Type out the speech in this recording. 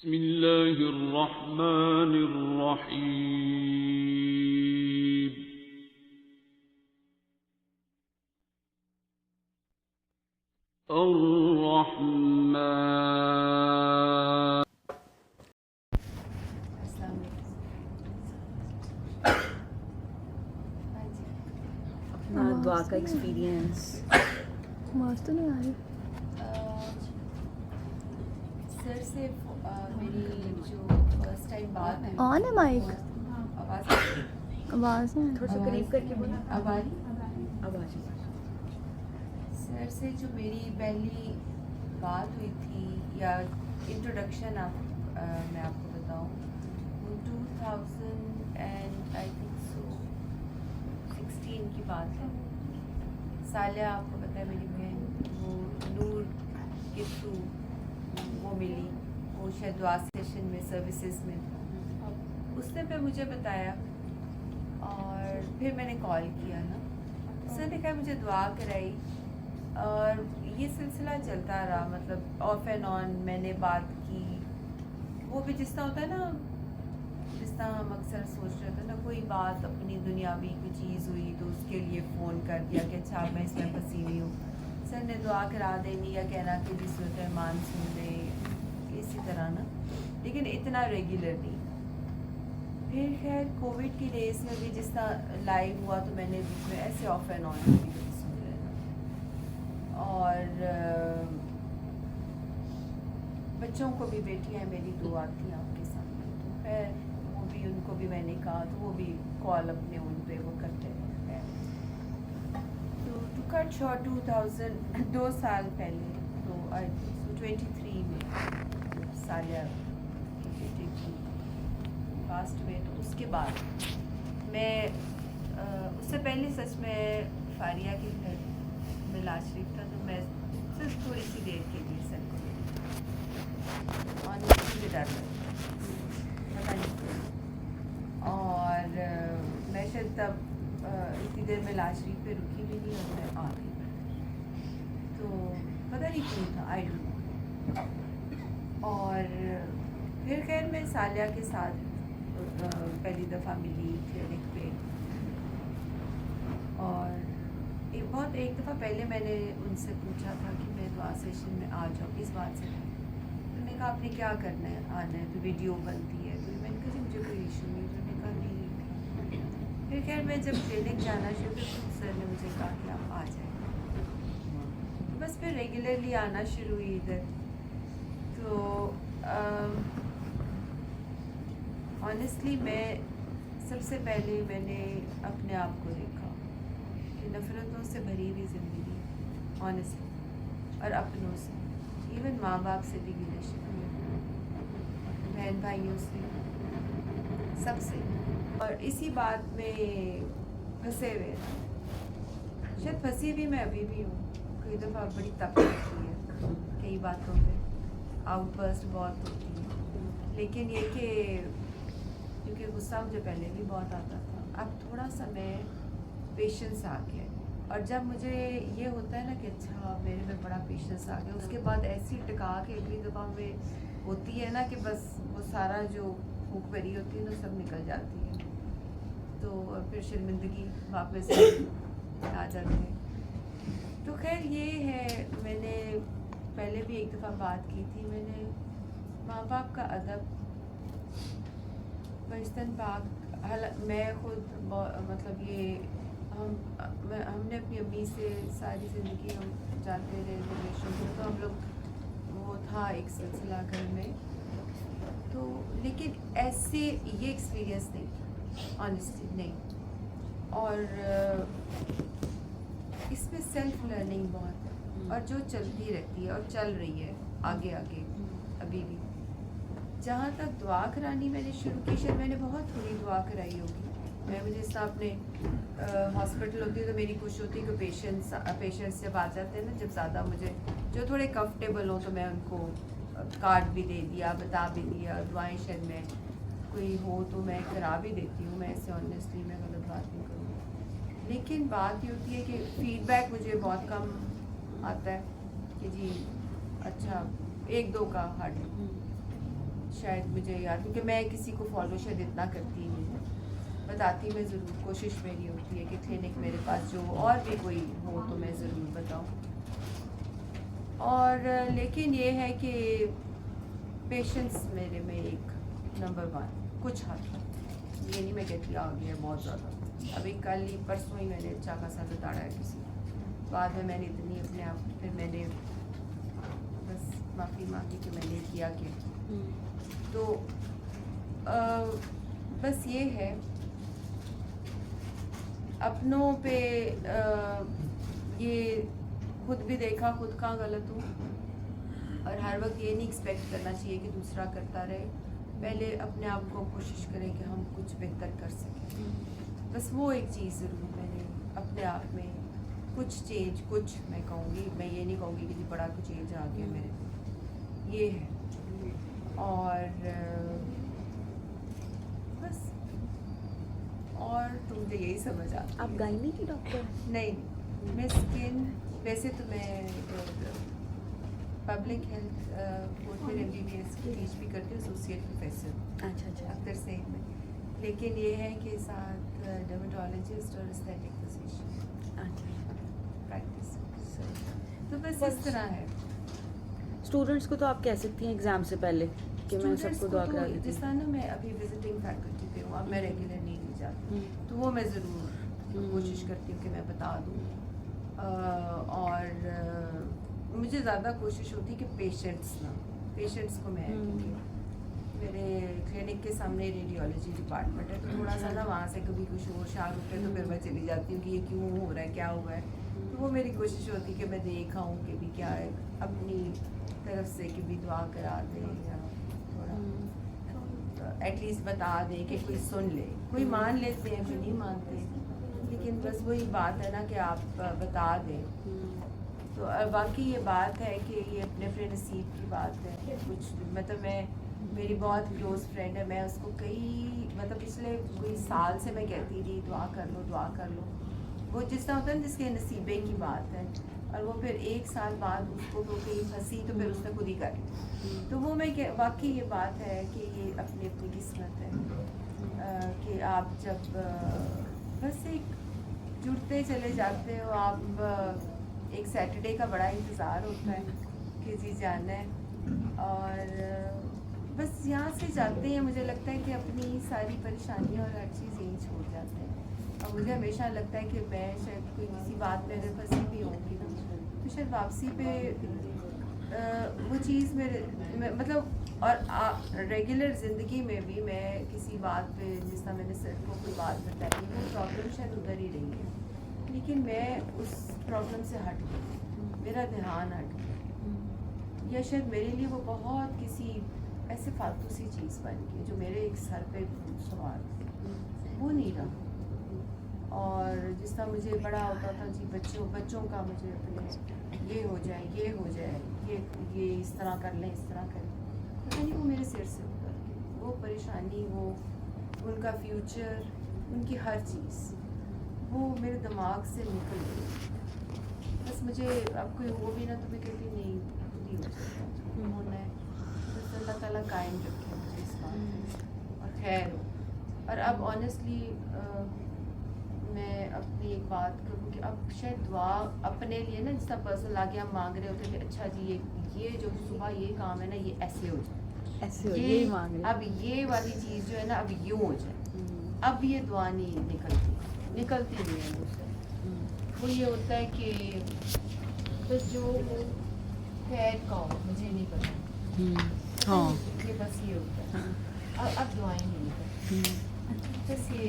بسم اللہ الرحمن الرحیم الرحمن. اپنا دعا کا ایکسپیرینس آواز تو نہیں آ رہی. سر سے میری جو فرسٹ ٹائم بات ہے آن ہے مائک؟ آواز آواز ہے. تھوڑا سا قریب کر کے بولا. اب آ رہی. اب آ جائے. سر سے جو میری پہلی بات ہوئی تھی یا انٹروڈکشن میں آپ کو بتاؤں وہ 2016 کی بات ہے. سالیہ آپ کو پتہ ہے میری بہن وہ نور کے تھرو وہ ملی، وہ شاید دعا سیشن میں سروسز میں اس نے پھر مجھے بتایا اور پھر میں نے کال کیا نا. اس نے کہا مجھے دعا کرائی اور یہ سلسلہ چلتا رہا، مطلب آف اینڈ آن میں نے بات کی. وہ بھی جس طرح ہوتا ہے نا، جس طرح ہم اکثر سوچ رہے تھے نا، کوئی بات اپنی دنیاوی کوئی چیز ہوئی تو اس کے لیے فون کر دیا کہ اچھا میں اس میں پھنسی ہوئی ہوں، سر نے دعا کرا دینی یا کہنا کہ جس صورت رحمان سن لے، اسی طرح نا، لیکن اتنا ریگولر نہیں. پھر خیر کووڈ کی ریس میں بھی جس طرح لائیو ہوا تو میں نے بیچ میں ایسے آف اینڈ آن سن لینا. اور بچوں کو بھی بیٹیاں ہیں میری دو آتی ہیں آپ کے سامنے، تو خیر وہ بھی ان کو بھی میں نے کہا تو وہ بھی کال اپنے ان پہ وہ کرتے ہیں. تو ٹو کٹ شارٹ 2 سال پہلے تو 23 میں سالیہ کی بیٹی کی فاسٹ ہوئے، تو اس کے بعد میں اس سے پہلے سچ میں فاریہ کے گھر میں لاش شریف تھا، تو میں صرف تھوڑی سی دیر کے لیے سر کو اور مجھے ڈر لگتا پتہ نہیں کیوں. اور میں شاید تب اتنی دیر میں لاش شریف پہ رکی بھی نہیں اور میں آ گئی، تو پتہ نہیں کیوں تھا، آئی ڈونٹ نو. اور پھر خیر میں سالیہ کے ساتھ پہلی دفعہ ملی کلینک پہ، اور ایک دفعہ پہلے میں نے ان سے پوچھا تھا کہ میں دعا سیشن میں آ جاؤں اس بات سے. انہوں نے کہا آپ نے کیا کرنا ہے، آنا ہے تو ویڈیو بنتی ہے. تو میں نے کہا مجھے کوئی ایشو نہیں. انہوں نے کہا نہیں. پھر خیر میں جب کلینک جانا شروع کیا تو سر نے مجھے کہا کہ آپ آ جائیں. بس پھر ریگولرلی آنا شروع ہوئی ادھر. تو آنیسٹلی میں سب سے پہلے میں نے اپنے آپ کو دیکھا کہ نفرتوں سے بھری ہوئی زندگی آنیسٹلی، اور اپنوں سے، ایون ماں باپ سے بھی گلے شکوے، بہن بھائیوں سے، سب سے، اور اسی بات میں پھنسے ہوئے. شاید پھنسی بھی میں ابھی بھی ہوں. کئی دفعہ بڑی تکلیف ہوئی ہے کئی باتوں پہ، آؤٹ برسٹ بہت ہوتی ہے، لیکن یہ کہ کیونکہ غصہ مجھے پہلے بھی بہت آتا تھا، اب تھوڑا سا میں پیشنس آ گیا. اور جب مجھے یہ ہوتا ہے نا کہ اچھا میرے میں بڑا پیشنس آ گیا، اس کے بعد ایسی ٹکا کے اگلی دفعہ میں ہوتی ہے نا کہ بس وہ سارا جو پھونک بھری ہوتی ہے نا سب نکل جاتی ہے، تو پھر شرمندگی واپس آ جاتی ہے. تو خیر یہ ہے، میں نے پہلے بھی ایک دفعہ بات کی تھی، میں نے ماں باپ کا ادب بہشتاً پاک، میں خود مطلب یہ ہم نے اپنی امی سے ساری زندگی ہم جانتے رہے ریلیشن کو، تو ہم لوگ وہ تھا ایک سلسلہ گھر میں، تو لیکن ایسے یہ ایکسپیرینس نہیں تھا آنیسٹلی نہیں. اور اس میں سیلف لرننگ بہت ہے، اور جو چلتی رہتی ہے اور چل رہی ہے آگے آگے ابھی بھی. جہاں تک دعا کرانی میں نے شروع کی، شاید میں نے بہت تھوڑی دعا کرائی ہوگی. میں مجھے اس طرح اپنے ہاسپٹل ہوتی ہے تو میری کوشش ہوتی ہے کہ پیشنٹس جب آ جاتے ہیں نا، جب زیادہ مجھے جو تھوڑے کمفرٹیبل ہوں تو میں ان کو کارڈ بھی دے دیا، بتا بھی دیا، دعائیں شاید میں کوئی ہو تو میں کرا بھی دیتی ہوں. میں ایسے آنیسٹلی میں غلط بات نہیں کروں. لیکن بات یہ ہوتی ہے کہ فیڈ بیک مجھے بہت کم آتا ہے کہ جی اچھا 1-2 کا ہارڈ. शायद मुझे याद, क्योंकि मैं किसी को फॉलो शायद इतना करती नहीं हूँ, बताती मैं ज़रूर, कोशिश मेरी होती है कि क्लिनिक मेरे पास जो और भी कोई हो तो मैं ज़रूर बताऊँ। और लेकिन ये है कि पेशेंस मेरे में एक नंबर 1 कुछ हद तक, ये नहीं मैं कहती आ गया बहुत ज़्यादा। अभी कल ही परसों ही मैंने अच्छा खासा बताड़ा है किसी को, बाद में मैंने इतनी अपने आप, फिर मैंने बस माफ़ी मांगी कि मैंने किया क्या। तो बस ये है, अपनों पे ये खुद भी देखा, खुद कहाँ गलत हूँ, और हर वक्त ये नहीं एक्सपेक्ट करना चाहिए कि दूसरा करता रहे, पहले अपने आप को कोशिश करें कि हम कुछ बेहतर कर सकें। बस वो एक चीज़ ज़रूर मैंने अपने आप में कुछ चेंज, कुछ मैं कहूँगी, मैं ये नहीं कहूँगी कि बड़ा कुछ चेंज आ गया मेरे में, ये है। और बस, और तो मुझे यही समझ आता है। आप गायनी की डॉक्टर? नहीं, मैं स्किन, वैसे तो मैं पब्लिक हेल्थ कोर्स में MBBS की टीच भी करती हूँ, एसोसिएट प्रोफेसर अच्छा अच्छा। अख्तर सेठ में, लेकिन ये है कि साथ डर्मेटोलॉजिस्ट और एस्थेटिक फिजिशियन अच्छा। प्रैक्टिस, तो बस इस तरह है। स्टूडेंट्स को तो आप कह सकती हैं एग्ज़ाम से पहले कि मैं Students सबको को दुआ तो करा देती जिस तरह ना मैं अभी विजिटिंग फैकल्टी पे हूँ, अब मैं रेगुलर नहीं जाती, हूँ। तो वो मैं ज़रूर कोशिश करती हूँ कि मैं बता दूँ। और मुझे ज़्यादा कोशिश होती है कि पेशेंट्स को मैं, क्योंकि मेरे क्लिनिक के सामने रेडियोलॉजी डिपार्टमेंट है, तो थोड़ा सा ना वहाँ से कभी कुछ शोर शार होता है तो फिर मैं चली जाती हूँ कि ये क्यों हो रहा है, क्या हुआ है। तो वो मेरी कोशिश होती है कि मैं देख आऊँ कि भी क्या है, अपनी तरफ से कि भी दुआ करा दें या थोड़ा एटलीस्ट बता दें कि कोई सुन ले, कोई मान लेते हैं, कोई नहीं मानते, लेकिन बस वही बात है ना कि आप बता दें। तो बाकी ये बात है कि ये अपने अपने नसीब की बात है। कुछ मतलब मैं, मेरी बहुत क्लोज़ फ्रेंड है, मैं उसको मतलब पिछले कोई साल से मैं कहती थी दुआ कर लो, दुआ कर लो। वो जिस तरह होता है ना, जिसके नसीबे की बात है, और वो फिर 1 साल बाद उसको तो कहीं फंसी तो फिर उसने खुद ही कर ली। तो वो मैं वाकई ये बात है कि ये अपनी अपनी किस्मत है, कि आप जब बस एक जुड़ते चले जाते हो, आप एक सैटरडे का बड़ा इंतज़ार होता है कि जी जाना है, और बस यहाँ से जाते हैं, मुझे लगता है कि अपनी सारी परेशानियाँ और हर चीज़ यहीं छोड़ जाते हैं। और मुझे हमेशा लगता है कि मैं शायद कोई किसी बात में अगर फंसी भी होंगी ना, तो शायद वापसी पे वो चीज़ मेरे मतलब, और रेगुलर ज़िंदगी में भी मैं किसी बात पे, जिस तरह मैंने सर को कोई बात बताई, वो प्रॉब्लम शायद उधर ही रही है, लेकिन मैं उस प्रॉब्लम से हट गई, मेरा ध्यान हट गया, या शायद मेरे लिए वो बहुत किसी ऐसे फालतू सी चीज़ बन गई जो मेरे एक सर पे सवार वो नहीं रहा। और जिस तरह मुझे बड़ा होता था जी, बच्चों का मुझे अपने ये हो जाए, ये हो जाए, ये इस तरह कर लें, इस तरह कर लें, पता नहीं वो मेरे सिर से उतर गई, वो परेशानी, वो उनका फ्यूचर, उनकी हर चीज़ वो मेरे दिमाग से निकल गई। बस मुझे अब कोई हो भी ना तो मैं कहती नहीं, खुद ही हो जाता होना है, बस अल्लाह ताला कायम रखे मुझे इस बात में, और खैर हो। और अब ऑनेस्टली मैं अपनी एक बात करूँ कि अब शायद दुआ अपने लिए ना, जिस तरह पर्सनल आगे हम मांग रहे होते हैं कि अच्छा जी ये जो सुबह ये काम है ना, ये ऐसे हो जाए, ऐसे हो, यही मांग रहे। अब ये वाली चीज़ जो है ना, अब यूँ हो जाए, अब ये दुआ नहीं निकलती नहीं है मुझसे। वो ये होता है कि बस जो खैर का हो, मुझे नहीं पता, हाँ, ये बस ये होता है, अब दुआएं नहीं निकलती, बस ये